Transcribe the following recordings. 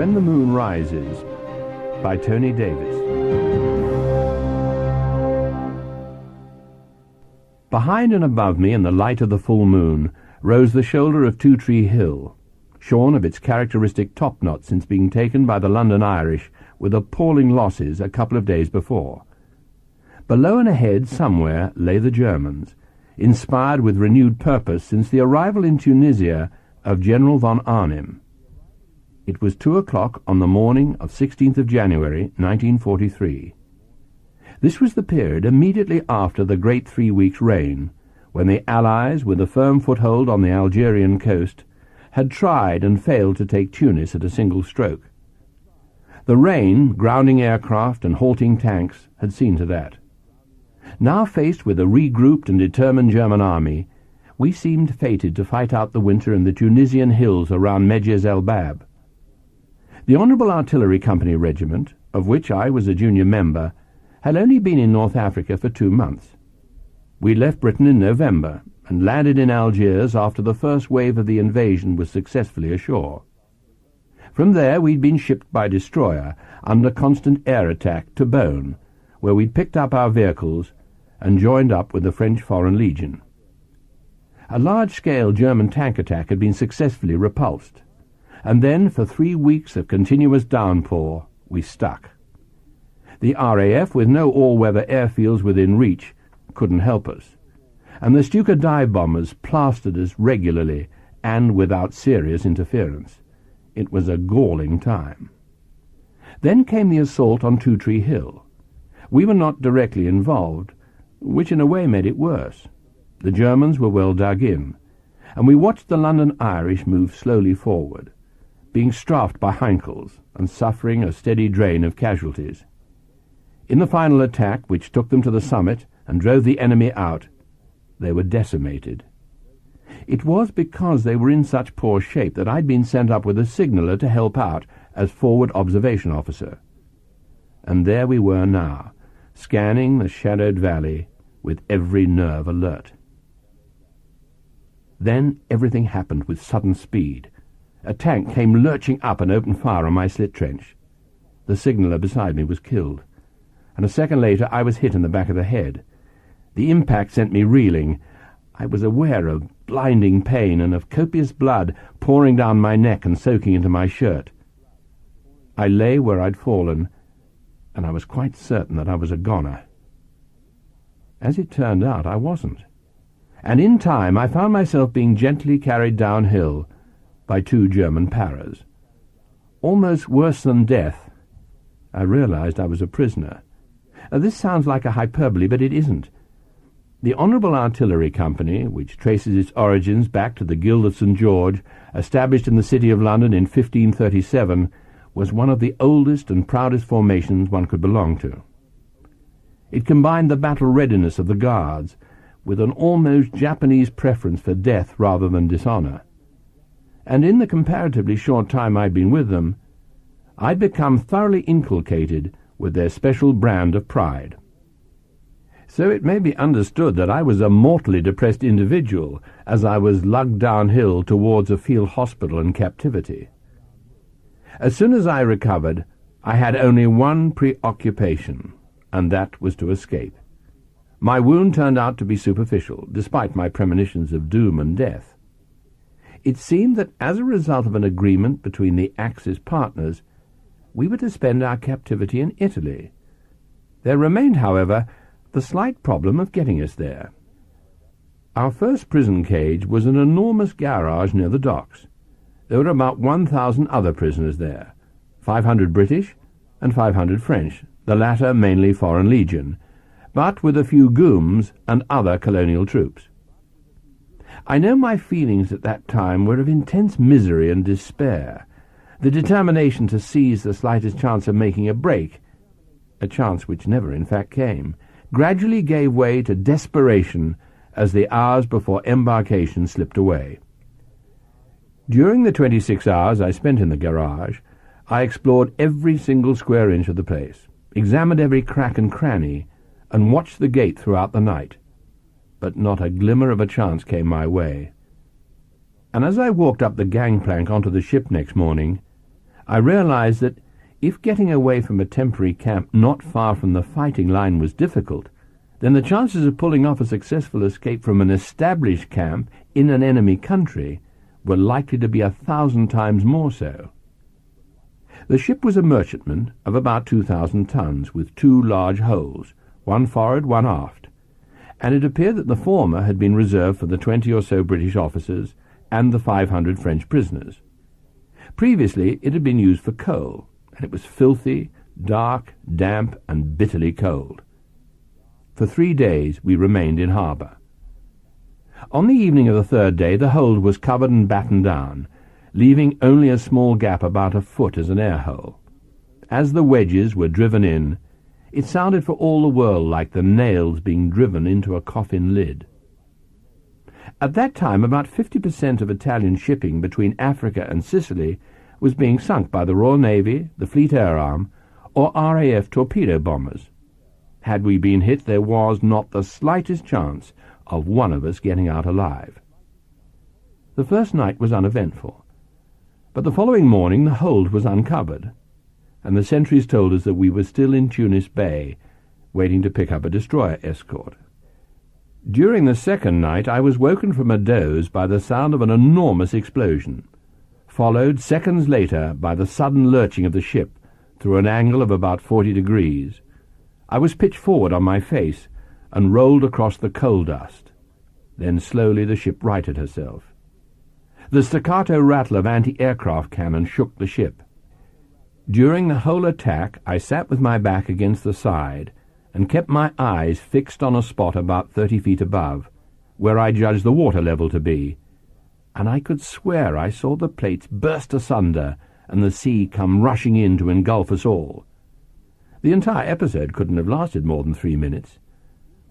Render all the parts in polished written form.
When the Moon Rises by Tony Davis. Behind and above me in the light of the full moon rose the shoulder of Two Tree Hill, shorn of its characteristic topknot since being taken by the London Irish with appalling losses a couple of days before. Below and ahead somewhere lay the Germans, inspired with renewed purpose since the arrival in Tunisia of General von Arnim. It was 2 o'clock on the morning of 16th of January, 1943. This was the period immediately after the great 3 weeks' reign, when the Allies, with a firm foothold on the Algerian coast, had tried and failed to take Tunis at a single stroke. The rain, grounding aircraft and halting tanks, had seen to that. Now faced with a regrouped and determined German army, we seemed fated to fight out the winter in the Tunisian hills around Medjez el Bab. The Honourable Artillery Company Regiment, of which I was a junior member, had only been in North Africa for 2 months. We left Britain in November and landed in Algiers after the first wave of the invasion was successfully ashore. From there we'd been shipped by destroyer under constant air attack to Beaune, where we'd picked up our vehicles and joined up with the French Foreign Legion. A large-scale German tank attack had been successfully repulsed, and then for 3 weeks of continuous downpour we stuck. The RAF, with no all-weather airfields within reach, couldn't help us, and the Stuka dive bombers plastered us regularly and without serious interference. It was a galling time. Then came the assault on Two Tree Hill. We were not directly involved, which in a way made it worse. The Germans were well dug in, and we watched the London Irish move slowly forward, being strafed by Heinkels and suffering a steady drain of casualties. In the final attack, which took them to the summit and drove the enemy out, they were decimated. It was because they were in such poor shape that I'd been sent up with a signaller to help out as forward observation officer. And there we were now, scanning the shadowed valley with every nerve alert. Then everything happened with sudden speed. A tank came lurching up and opened fire on my slit trench. The signaller beside me was killed, and a second later I was hit in the back of the head. The impact sent me reeling. I was aware of blinding pain and of copious blood pouring down my neck and soaking into my shirt. I lay where I'd fallen, and I was quite certain that I was a goner. As it turned out, I wasn't, and in time I found myself being gently carried downhill by 2 German paras. Almost worse than death, I realized I was a prisoner. This sounds like a hyperbole, but it isn't. The Honourable Artillery Company, which traces its origins back to the Guild of St. George, established in the City of London in 1537, was one of the oldest and proudest formations one could belong to. It combined the battle readiness of the Guards with an almost Japanese preference for death rather than dishonour. And in the comparatively short time I'd been with them, I'd become thoroughly inculcated with their special brand of pride. So it may be understood that I was a mortally depressed individual as I was lugged downhill towards a field hospital in captivity. As soon as I recovered, I had only one preoccupation, and that was to escape. My wound turned out to be superficial, despite my premonitions of doom and death. It seemed that as a result of an agreement between the Axis partners, we were to spend our captivity in Italy. There remained, however, the slight problem of getting us there. Our first prison cage was an enormous garage near the docks. There were about 1,000 other prisoners there, 500 British and 500 French, the latter mainly Foreign Legion, but with a few Gooms and other colonial troops. I know my feelings at that time were of intense misery and despair, the determination to seize the slightest chance of making a break, a chance which never in fact came, gradually gave way to desperation as the hours before embarkation slipped away. During the 26 hours I spent in the garage, I explored every single square inch of the place, examined every crack and cranny, and watched the gate throughout the night. But not a glimmer of a chance came my way. And as I walked up the gangplank onto the ship next morning, I realized that if getting away from a temporary camp not far from the fighting line was difficult, then the chances of pulling off a successful escape from an established camp in an enemy country were likely to be 1,000 times more so. The ship was a merchantman of about 2,000 tons, with 2 large holds, one forward, one aft, and it appeared that the former had been reserved for the 20 or so British officers and the 500 French prisoners. Previously it had been used for coal, and it was filthy, dark, damp, and bitterly cold. For 3 days we remained in harbour. On the evening of the 3rd day the hold was covered and battened down, leaving only a small gap about a foot as an air hole. As the wedges were driven in, it sounded for all the world like the nails being driven into a coffin lid. At that time about 50% of Italian shipping between Africa and Sicily was being sunk by the Royal Navy, the Fleet Air Arm, or RAF torpedo bombers. Had we been hit, there was not the slightest chance of one of us getting out alive. The first night was uneventful, but the following morning the hold was uncovered, and the sentries told us that we were still in Tunis Bay, waiting to pick up a destroyer escort. During the second night I was woken from a doze by the sound of an enormous explosion, followed seconds later by the sudden lurching of the ship through an angle of about 40 degrees. I was pitched forward on my face and rolled across the coal dust. Then slowly the ship righted herself. The staccato rattle of anti-aircraft cannon shook the ship. During the whole attack I sat with my back against the side and kept my eyes fixed on a spot about 30 feet above, where I judged the water level to be, and I could swear I saw the plates burst asunder and the sea come rushing in to engulf us all. The entire episode couldn't have lasted more than 3 minutes,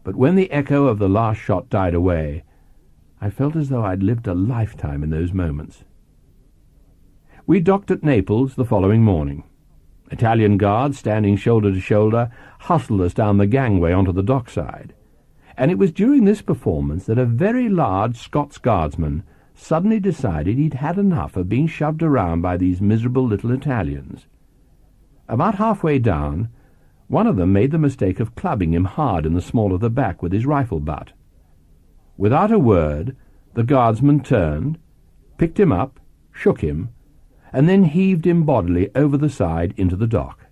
but when the echo of the last shot died away, I felt as though I'd lived a lifetime in those moments. We docked at Naples the following morning. Italian guards, standing shoulder to shoulder, hustled us down the gangway onto the dockside, and it was during this performance that a very large Scots guardsman suddenly decided he'd had enough of being shoved around by these miserable little Italians. About halfway down, one of them made the mistake of clubbing him hard in the small of the back with his rifle butt. Without a word, the guardsman turned, picked him up, shook him, and then heaved him bodily over the side into the dock.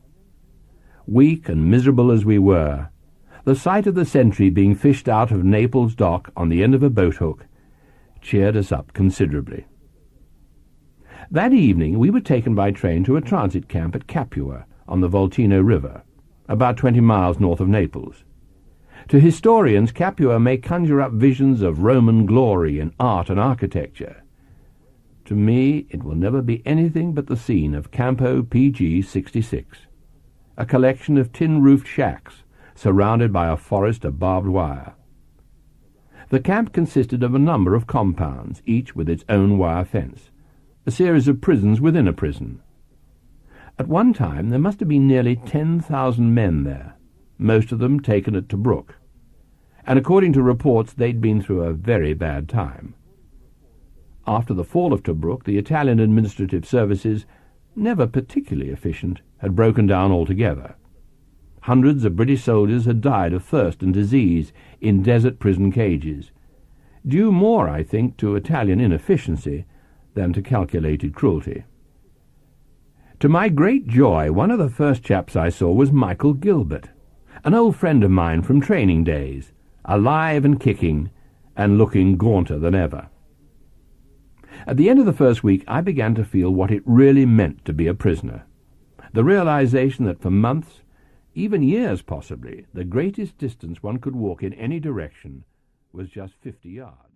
Weak and miserable as we were, the sight of the sentry being fished out of Naples dock on the end of a boat hook cheered us up considerably. That evening we were taken by train to a transit camp at Capua on the Volturno River, about 20 miles north of Naples. To historians, Capua may conjure up visions of Roman glory in art and architecture. To me, it will never be anything but the scene of Campo PG 66, a collection of tin-roofed shacks surrounded by a forest of barbed wire. The camp consisted of a number of compounds, each with its own wire fence, a series of prisons within a prison. At one time there must have been nearly 10,000 men there, most of them taken at Tobruk, and according to reports they'd been through a very bad time. After the fall of Tobruk, the Italian administrative services, never particularly efficient, had broken down altogether. Hundreds of British soldiers had died of thirst and disease in desert prison cages, due more, I think, to Italian inefficiency than to calculated cruelty. To my great joy, one of the first chaps I saw was Michael Gilbert, an old friend of mine from training days, alive and kicking, and looking gaunter than ever. At the end of the first week I began to feel what it really meant to be a prisoner, the realization that for months, even years possibly, the greatest distance one could walk in any direction was just 50 yards.